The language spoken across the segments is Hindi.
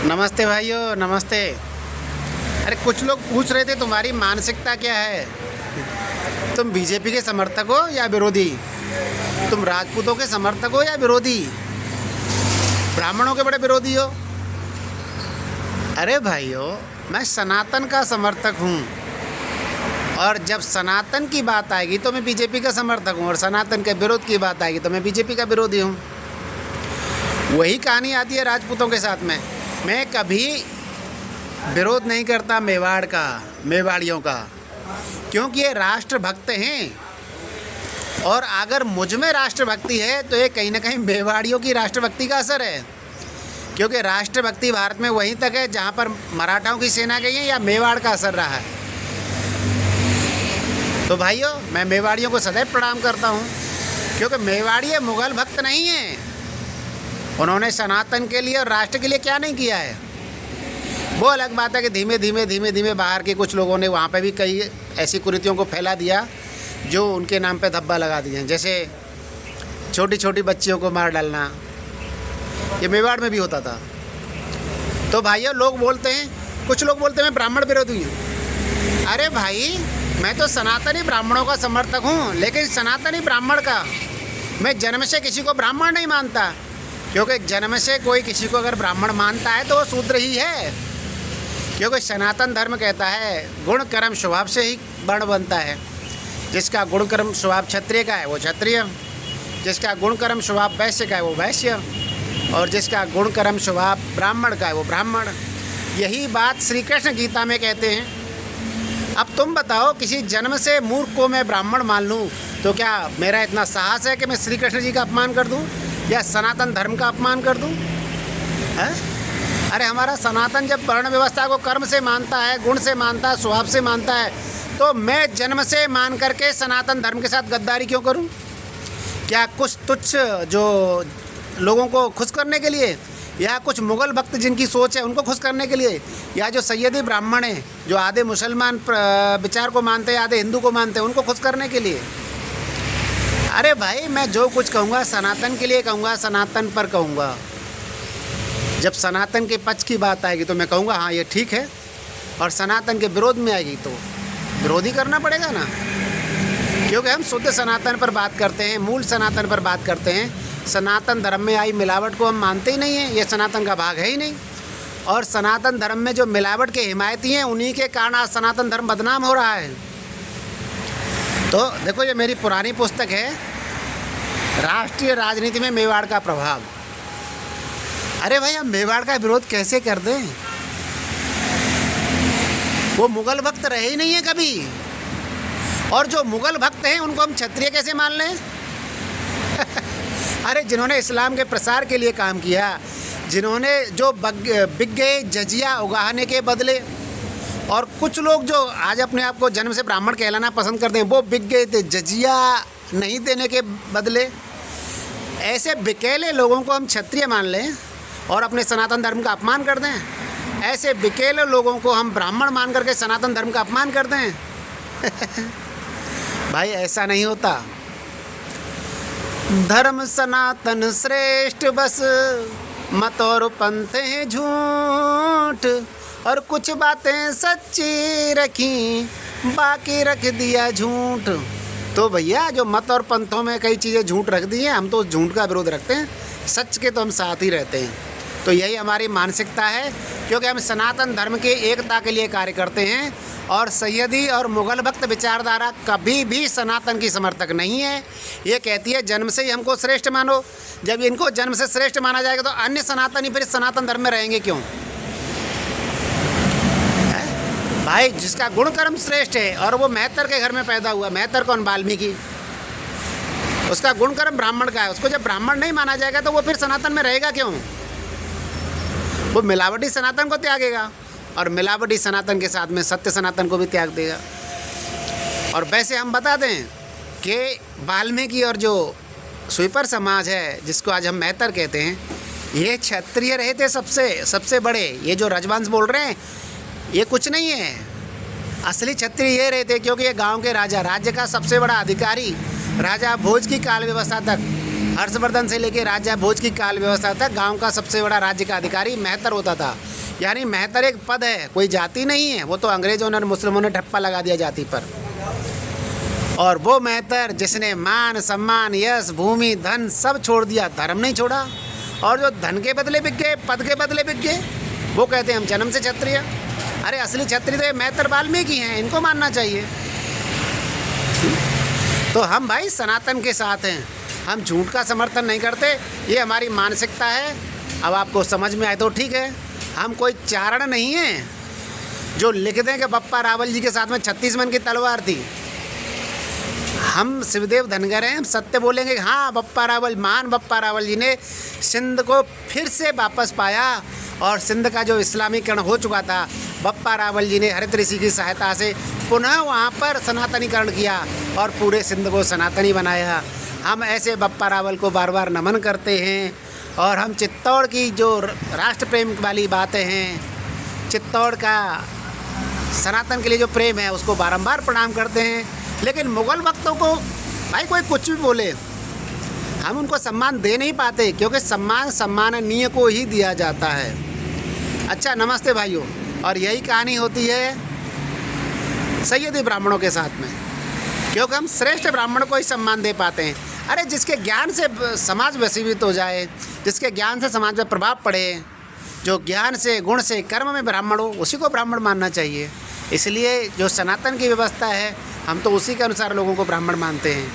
नमस्ते भाइयों, नमस्ते। अरे कुछ लोग पूछ रहे थे तुम्हारी मानसिकता क्या है। तुम बीजेपी के समर्थक हो या विरोधी? तुम राजपूतों के समर्थक हो या विरोधी? ब्राह्मणों के बड़े विरोधी हो? अरे भाइयों, मैं सनातन का समर्थक हूँ और जब सनातन की बात आएगी तो मैं बीजेपी का समर्थक हूँ और सनातन के विरोध की बात आएगी तो मैं बीजेपी का विरोधी हूँ। वही कहानी आती है राजपूतों के साथ में। मैं कभी विरोध नहीं करता मेवाड़ का, मेवाड़ियों का, क्योंकि ये राष्ट्रभक्त हैं और अगर मुझ में राष्ट्रभक्ति है तो ये कहीं ना कहीं मेवाड़ियों की राष्ट्रभक्ति का असर है, क्योंकि राष्ट्रभक्ति भारत में वहीं तक है जहाँ पर मराठाओं की सेना गई है या मेवाड़ का असर रहा है। तो भाइयों, मैं मेवाड़ियों को सदैव प्रणाम करता हूँ, क्योंकि मेवाड़ी मुगल भक्त नहीं है। उन्होंने सनातन के लिए और राष्ट्र के लिए क्या नहीं किया है। वो अलग बात है कि धीमे धीमे बाहर के कुछ लोगों ने वहाँ पे भी कई ऐसी कुरीतियों को फैला दिया जो उनके नाम पे धब्बा लगा दिए, जैसे छोटी छोटी बच्चियों को मार डालना। ये मेवाड़ में भी होता था। तो भाइयों, लोग बोलते हैं, कुछ लोग बोलते हैं मैं ब्राह्मण विरोधी हूँ। अरे भाई, मैं तो सनातनी ब्राह्मणों का समर्थक हूँ, लेकिन सनातनी ब्राह्मण का, मैं जन्म से किसी को ब्राह्मण नहीं मानता, क्योंकि जन्म से कोई किसी को अगर ब्राह्मण मानता है तो वो शूद्र ही है। क्योंकि सनातन धर्म कहता है गुण कर्म स्वभाव से ही वर्ण बनता है। जिसका गुण कर्म स्वभाव क्षत्रिय का है वो क्षत्रिय, जिसका गुण कर्म स्वभाव वैश्य का है वो वैश्य, और जिसका गुण कर्म स्वभाव ब्राह्मण का है वो ब्राह्मण। यही बात श्री कृष्ण गीता में कहते हैं। अब तुम बताओ, किसी जन्म से मूर्ख को मैं ब्राह्मण मान लूँ तो क्या मेरा इतना साहस है कि मैं श्री कृष्ण जी का अपमान कर दूँ या सनातन धर्म का अपमान कर दूँ? अरे हमारा सनातन जब वर्ण व्यवस्था को कर्म से मानता है, गुण से मानता है, स्वभाव से मानता है, तो मैं जन्म से मान करके सनातन धर्म के साथ गद्दारी क्यों करूं? क्या कुछ तुच्छ जो लोगों को खुश करने के लिए, या कुछ मुगल भक्त जिनकी सोच है उनको खुश करने के लिए, या जो सैयदी ब्राह्मण हैं जो आधे मुसलमान विचार को मानते हैं, आधे हिंदू को मानते हैं, उनको खुश करने के लिए? अरे भाई, मैं जो कुछ कहूँगा सनातन के लिए कहूँगा, सनातन पर कहूँगा। जब सनातन के पक्ष की बात आएगी तो मैं कहूँगा हाँ ये ठीक है, और सनातन के विरोध में आएगी तो विरोधी करना पड़ेगा ना, क्योंकि हम शुद्ध सनातन पर बात करते हैं, मूल सनातन पर बात करते हैं। सनातन धर्म में आई मिलावट को हम मानते ही नहीं हैं, ये सनातन का भाग है ही नहीं। और सनातन धर्म में जो मिलावट के हिमायती हैं उन्हीं के कारण आज सनातन धर्म बदनाम हो रहा है। तो देखो, ये मेरी पुरानी पुस्तक है, राष्ट्रीय राजनीति में मेवाड़ का प्रभाव। अरे भाई, हम मेवाड़ का विरोध कैसे कर दें? वो मुगल भक्त रहे ही नहीं है कभी, और जो मुगल भक्त हैं उनको हम क्षत्रिय कैसे मान लें? अरे जिन्होंने इस्लाम के प्रसार के लिए काम किया, जिन्होंने जो बिक गए जजिया उगाने के बदले, और कुछ लोग जो आज अपने आप को जन्म से ब्राह्मण कहलाना पसंद करते हैं, वो बिक गए थे जजिया नहीं देने के बदले। ऐसे बिकेले लोगों को हम क्षत्रिय मान लें और अपने सनातन धर्म का अपमान कर दें? ऐसे बिकेले लोगों को हम ब्राह्मण मान करके सनातन धर्म का अपमान कर दें? भाई, ऐसा नहीं होता। धर्म सनातन श्रेष्ठ, बस मत और पंथ हैं झूठ, और कुछ बातें सच्ची रखी, बाकी रख दिया झूठ। तो भैया, जो मत और पंथों में कई चीज़ें झूठ रख दी हैं, हम तो झूठ का विरोध रखते हैं, सच के तो हम साथ ही रहते हैं। तो यही हमारी मानसिकता है, क्योंकि हम सनातन धर्म की एकता के लिए कार्य करते हैं, और सैयदी और मुगल भक्त विचारधारा कभी भी सनातन की समर्थक नहीं है। ये कहती है जन्म से ही हमको श्रेष्ठ मानो। जब इनको जन्म से श्रेष्ठ माना जाएगा तो अन्य सनातनी फिर सनातन धर्म में रहेंगे क्यों? भाई, जिसका गुण कर्म श्रेष्ठ है और वो मेहतर के घर में पैदा हुआ, मेहतर कौन? वाल्मीकि। उसका गुण कर्म ब्राह्मण का है, उसको जब ब्राह्मण नहीं माना जाएगा तो वो फिर सनातन में रहेगा क्यों? वो मिलावटी सनातन को त्यागेगा, और मिलावटी सनातन के साथ में सत्य सनातन को भी त्याग देगा। और वैसे हम बता दें कि वाल्मीकि और जो स्वीपर समाज है, जिसको आज हम मेहतर कहते हैं, ये क्षत्रिय रहे थे सबसे बड़े। ये जो राजवंश बोल रहे हैं ये कुछ नहीं है, असली क्षत्रिय ये रहे थे, क्योंकि ये गांव के राजा, राज्य का सबसे बड़ा अधिकारी, राजा भोज की काल व्यवस्था तक हर्षवर्धन से लेकर राजा भोज की काल व्यवस्था तक गांव का सबसे बड़ा राज्य का अधिकारी मेहतर होता था। यानी मेहतर एक पद है, कोई जाति नहीं है। वो तो अंग्रेज़ों ने, मुस्लिमों ने ठप्पा लगा दिया जाति पर। और वो मेहतर जिसने मान सम्मान यश भूमि धन सब छोड़ दिया, धर्म नहीं छोड़ा। और जो धन के बदले बिक गए, पद के बदले बिक गए, वो कहते हैं हम जन्म से क्षत्रिय। अरे असली क्षत्रिय तो ये मेहतर वाल्मीकि हैं, इनको मानना चाहिए। तो हम भाई सनातन के साथ हैं, हम झूठ का समर्थन नहीं करते। ये हमारी मानसिकता है। अब आपको समझ में आए तो ठीक है। हम कोई चारण नहीं हैं जो लिख दें कि बप्पा रावल जी के साथ में 36 मन की तलवार थी। हम शिवदेव धनगर हैं, हम सत्य बोलेंगे। हाँ, बप्पा रावल, महान बप्पा रावल जी ने सिंध को फिर से वापस पाया। और सिंध का जो इस्लामीकरण हो चुका था, बप्पा रावल जी ने हरित ऋषि की सहायता से पुनः वहाँ पर सनातनीकरण किया और पूरे सिंध को सनातनी बनाया। हम ऐसे बप्पा रावल को बार बार नमन करते हैं। और हम चित्तौड़ की जो राष्ट्र प्रेम वाली बातें हैं, चित्तौड़ का सनातन के लिए जो प्रेम है, उसको बारंबार प्रणाम करते हैं। लेकिन मुग़ल वक्तों को भाई कोई कुछ भी बोले, हम उनको सम्मान दे नहीं पाते, क्योंकि सम्मान सम्माननीय को ही दिया जाता है। अच्छा, नमस्ते भाइयों। और यही कहानी होती है सैयदी ब्राह्मणों के साथ में, क्योंकि हम श्रेष्ठ ब्राह्मण को ही सम्मान दे पाते हैं। अरे जिसके ज्ञान से समाज वशीभूत हो जाए, जिसके ज्ञान से समाज में प्रभाव पड़े, जो ज्ञान से गुण से कर्म में ब्राह्मण हो, उसी को ब्राह्मण मानना चाहिए। इसलिए जो सनातन की व्यवस्था है, हम तो उसी के अनुसार लोगों को ब्राह्मण मानते हैं।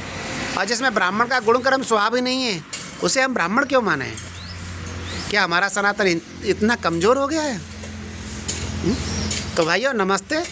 और जिसमें ब्राह्मण का गुण कर्म स्वभाव ही नहीं है, उसे हम ब्राह्मण क्यों माने? क्या हमारा सनातन इतना कमज़ोर हो गया है? तो भाइयों नमस्ते।